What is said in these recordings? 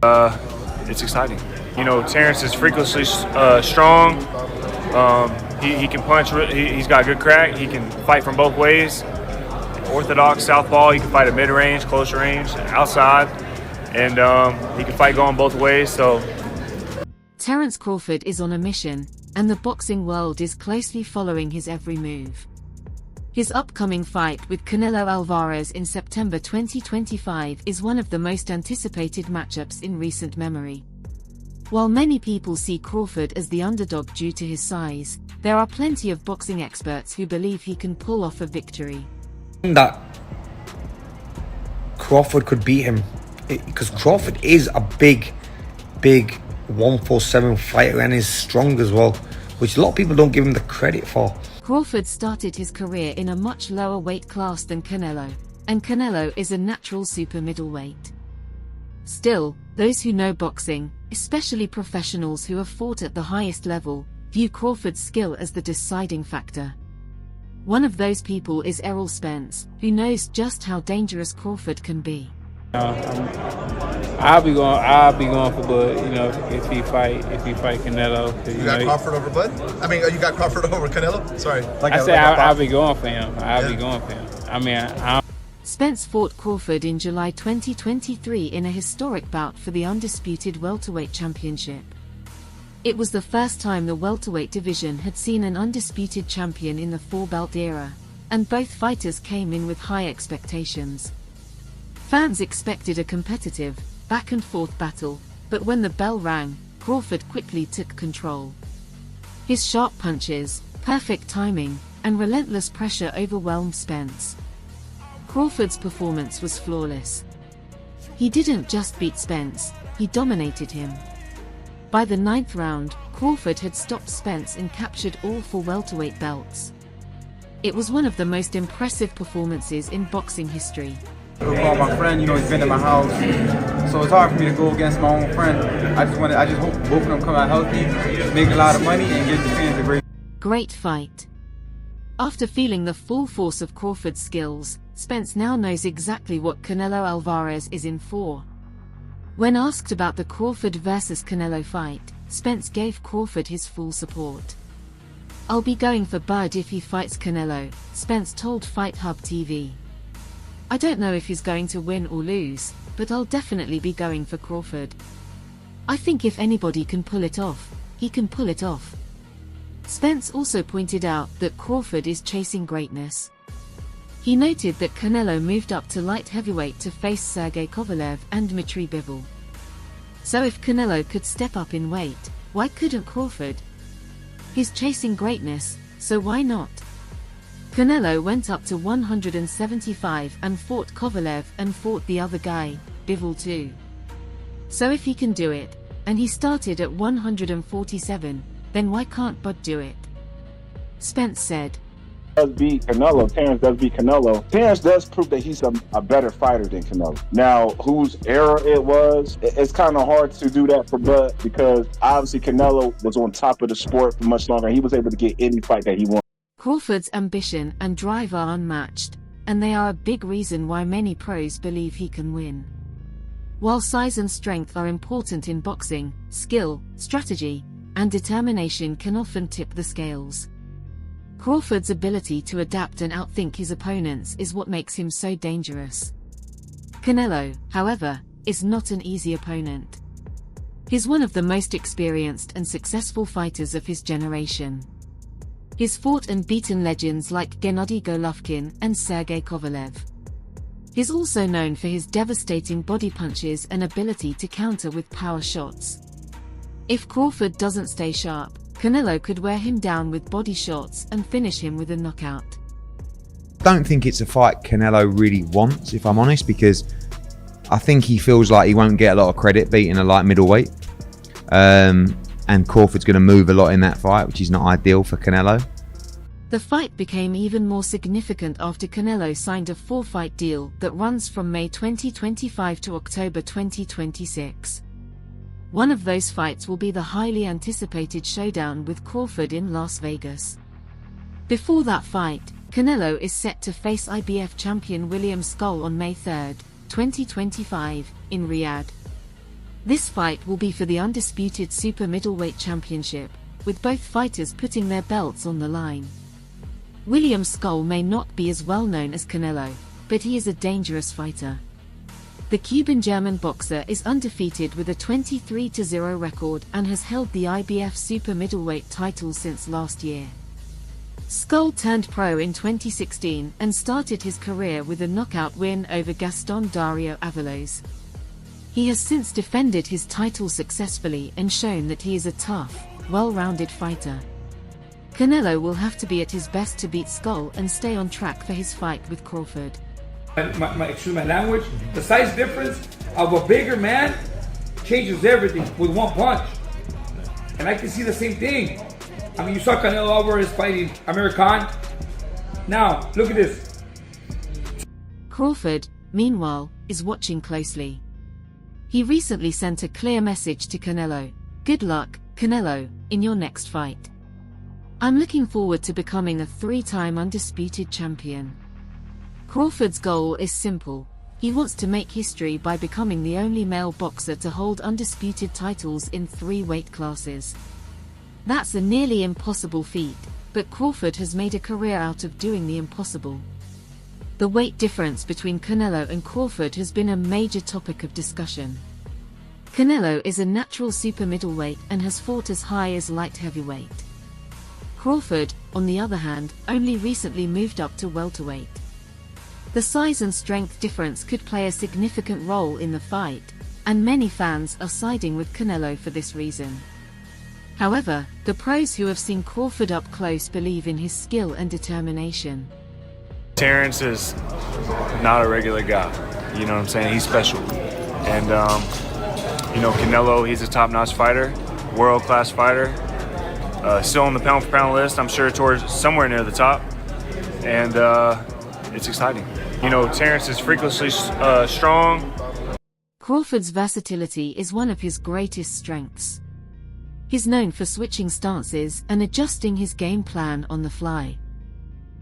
It's exciting. You know, Terence is freakishly strong. He can punch. He's got good crack. He can fight from both ways. Orthodox southpaw. He can fight at mid-range, closer range, outside, and he can fight going both ways. So, Terence Crawford is on a mission, and the boxing world is closely following his every move. His upcoming fight with Canelo Alvarez in September 2025 is one of the most anticipated matchups in recent memory. While many people see Crawford as the underdog due to his size, there are plenty of boxing experts who believe he can pull off a victory. That Crawford could beat him, because Crawford is a big 147 fighter and is strong as well, which a lot of people don't give him the credit for. Crawford started his career in a much lower weight class than Canelo, and Canelo is a natural super middleweight. Still, those who know boxing, especially professionals who have fought at the highest level, view Crawford's skill as the deciding factor. One of those people is Errol Spence, who knows just how dangerous Crawford can be. I'll be going for Bud. You know, if he fight Canelo. You got Crawford over Bud? I mean, you got Crawford over Canelo? Sorry. I'll be going for him. I'll be going for him. I mean, Spence fought Crawford in July 2023 in a historic bout for the undisputed welterweight championship. It was the first time the welterweight division had seen an undisputed champion in the four-belt era, and both fighters came in with high expectations. Fans expected a competitive, back-and-forth battle, but when the bell rang, Crawford quickly took control. His sharp punches, perfect timing, and relentless pressure overwhelmed Spence. Crawford's performance was flawless. He didn't just beat Spence, he dominated him. By the 9th round, Crawford had stopped Spence and captured all 4 welterweight belts. It was one of the most impressive performances in boxing history. I call my friend, you know, he's been in my house, so it's hard for me to go against my own friend. I just hope both of them come out healthy, make a lot of money, and give the fans a great fight. After feeling the full force of Crawford's skills, Spence now knows exactly what Canelo Alvarez is in for. When asked about the Crawford vs Canelo fight, Spence gave Crawford his full support. "I'll be going for Bud if he fights Canelo," Spence told Fight Hub TV. "I don't know if he's going to win or lose, but I'll definitely be going for Crawford. I think if anybody can pull it off, he can pull it off." Spence also pointed out that Crawford is chasing greatness. He noted that Canelo moved up to light heavyweight to face Sergey Kovalev and Dmitry Bivol. So if Canelo could step up in weight, why couldn't Crawford? He's chasing greatness, so why not? Canelo went up to 175 and fought Kovalev and fought the other guy, Bivol too. So if he can do it, and he started at 147, then why can't Bud do it? Spence said. Does beat Canelo. Terence does beat Canelo. Terence does prove that he's a better fighter than Canelo. Now, whose era it was, it's kind of hard to do that for Bud, because obviously Canelo was on top of the sport for much longer. He was able to get any fight that he wanted. Crawford's ambition and drive are unmatched, and they are a big reason why many pros believe he can win. While size and strength are important in boxing, skill, strategy, and determination can often tip the scales. Crawford's ability to adapt and outthink his opponents is what makes him so dangerous. Canelo, however, is not an easy opponent. He's one of the most experienced and successful fighters of his generation. He's fought and beaten legends like Gennady Golovkin and Sergey Kovalev. He's also known for his devastating body punches and ability to counter with power shots. If Crawford doesn't stay sharp, Canelo could wear him down with body shots and finish him with a knockout. I don't think it's a fight Canelo really wants, if I'm honest, because I think he feels like he won't get a lot of credit beating a light middleweight. And Crawford's going to move a lot in that fight, which is not ideal for Canelo. The fight became even more significant after Canelo signed a 4-fight deal that runs from May 2025 to October 2026. One of those fights will be the highly anticipated showdown with Crawford in Las Vegas. Before that fight, Canelo is set to face IBF champion William Skull on May 3, 2025, in Riyadh. This fight will be for the undisputed super middleweight championship, with both fighters putting their belts on the line. William Skull may not be as well known as Canelo, but he is a dangerous fighter. The Cuban-German boxer is undefeated with a 23-0 record and has held the IBF super middleweight title since last year. Skull turned pro in 2016 and started his career with a knockout win over Gaston Dario Avalos. He has since defended his title successfully and shown that he is a tough, well-rounded fighter. Canelo will have to be at his best to beat Skull and stay on track for his fight with Crawford. Excuse my language, the size difference of a bigger man changes everything with one punch. And I can see the same thing. I mean, you saw Canelo Alvarez fighting Amir Khan. Now, look at this. Crawford, meanwhile, is watching closely. He recently sent a clear message to Canelo. Good luck, Canelo, in your next fight. I'm looking forward to becoming a 3-time undisputed champion. Crawford's goal is simple. He wants to make history by becoming the only male boxer to hold undisputed titles in 3 weight classes. That's a nearly impossible feat, but Crawford has made a career out of doing the impossible. The weight difference between Canelo and Crawford has been a major topic of discussion. Canelo is a natural super middleweight and has fought as high as light heavyweight. Crawford, on the other hand, only recently moved up to welterweight. The size and strength difference could play a significant role in the fight, and many fans are siding with Canelo for this reason. However, the pros who have seen Crawford up close believe in his skill and determination. Terence is not a regular guy. You know what I'm saying? He's special. And, you know, Canelo, he's a top-notch fighter, world-class fighter. Still on the pound-for-pound list, I'm sure towards somewhere near the top. And it's exciting. You know, Terence is freakishly strong. Crawford's versatility is one of his greatest strengths. He's known for switching stances and adjusting his game plan on the fly.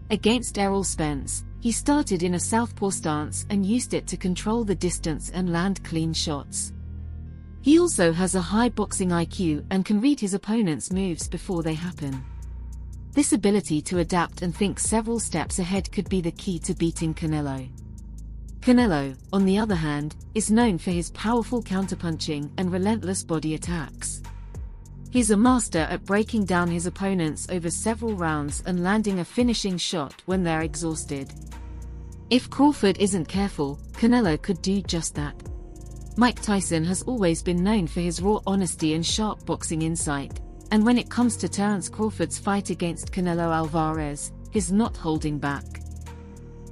Against Errol Spence, he started in a southpaw stance and used it to control the distance and land clean shots. He also has a high boxing IQ and can read his opponent's moves before they happen. This ability to adapt and think several steps ahead could be the key to beating Canelo. Canelo, on the other hand, is known for his powerful counterpunching and relentless body attacks. He's a master at breaking down his opponents over several rounds and landing a finishing shot when they're exhausted. If Crawford isn't careful, Canelo could do just that. Mike Tyson has always been known for his raw honesty and sharp boxing insight, and when it comes to Terence Crawford's fight against Canelo Alvarez, he's not holding back.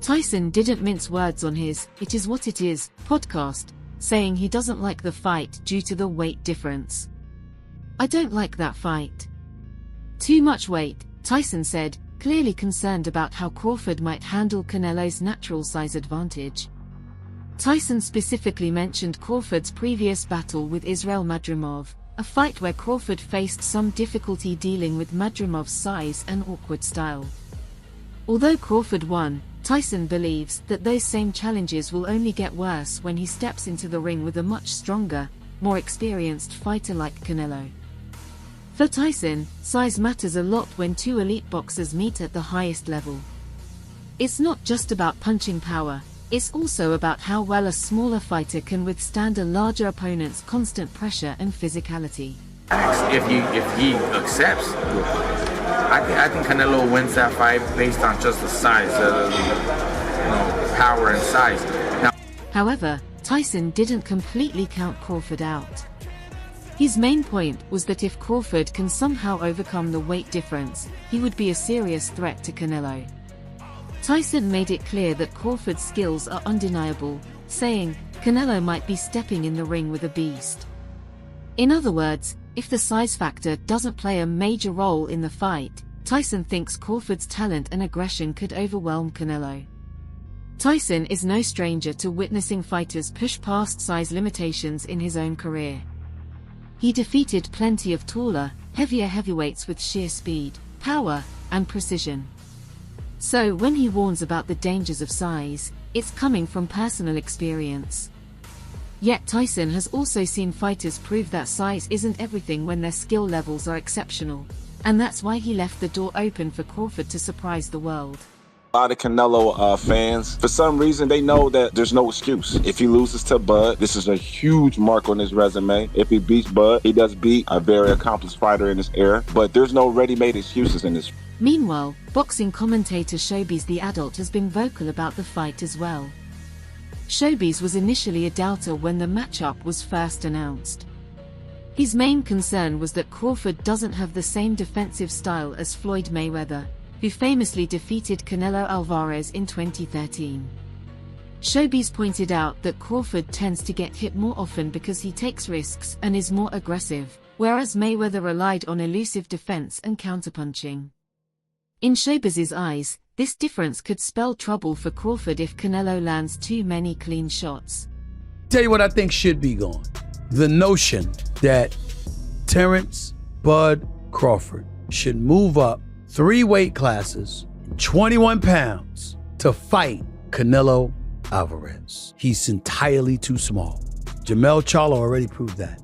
Tyson didn't mince words on his "It Is What It Is" podcast, saying he doesn't like the fight due to the weight difference. I don't like that fight. Too much weight, Tyson said, clearly concerned about how Crawford might handle Canelo's natural size advantage. Tyson specifically mentioned Crawford's previous battle with Israel Madrimov, a fight where Crawford faced some difficulty dealing with Madrimov's size and awkward style. Although Crawford won, Tyson believes that those same challenges will only get worse when he steps into the ring with a much stronger, more experienced fighter like Canelo. For Tyson, size matters a lot when 2 elite boxers meet at the highest level. It's not just about punching power, it's also about how well a smaller fighter can withstand a larger opponent's constant pressure and physicality. If he accepts, I think Canelo wins that fight based on just the size, power and size. Now, however, Tyson didn't completely count Crawford out. His main point was that if Crawford can somehow overcome the weight difference, he would be a serious threat to Canelo. Tyson made it clear that Crawford's skills are undeniable, saying, Canelo might be stepping in the ring with a beast. In other words, if the size factor doesn't play a major role in the fight, Tyson thinks Crawford's talent and aggression could overwhelm Canelo. Tyson is no stranger to witnessing fighters push past size limitations in his own career. He defeated plenty of taller, heavier heavyweights with sheer speed, power, and precision. So when he warns about the dangers of size, it's coming from personal experience. Yet Tyson has also seen fighters prove that size isn't everything when their skill levels are exceptional. And that's why he left the door open for Crawford to surprise the world. A lot of Canelo fans, for some reason, they know that there's no excuse. If he loses to Bud, this is a huge mark on his resume. If he beats Bud, he does beat a very accomplished fighter in his era. But there's no ready-made excuses in this. Meanwhile, boxing commentator Showbiz the Adult has been vocal about the fight as well. Showbiz was initially a doubter when the matchup was first announced. His main concern was that Crawford doesn't have the same defensive style as Floyd Mayweather, who famously defeated Canelo Alvarez in 2013. Showbiz pointed out that Crawford tends to get hit more often because he takes risks and is more aggressive, whereas Mayweather relied on elusive defense and counterpunching. In Showbiz's eyes, this difference could spell trouble for Crawford if Canelo lands too many clean shots. Tell you what I think should be gone. The notion that Terence Bud Crawford should move up 3 weight classes, 21 pounds, to fight Canelo Alvarez. He's entirely too small. Jamel Charlo already proved that.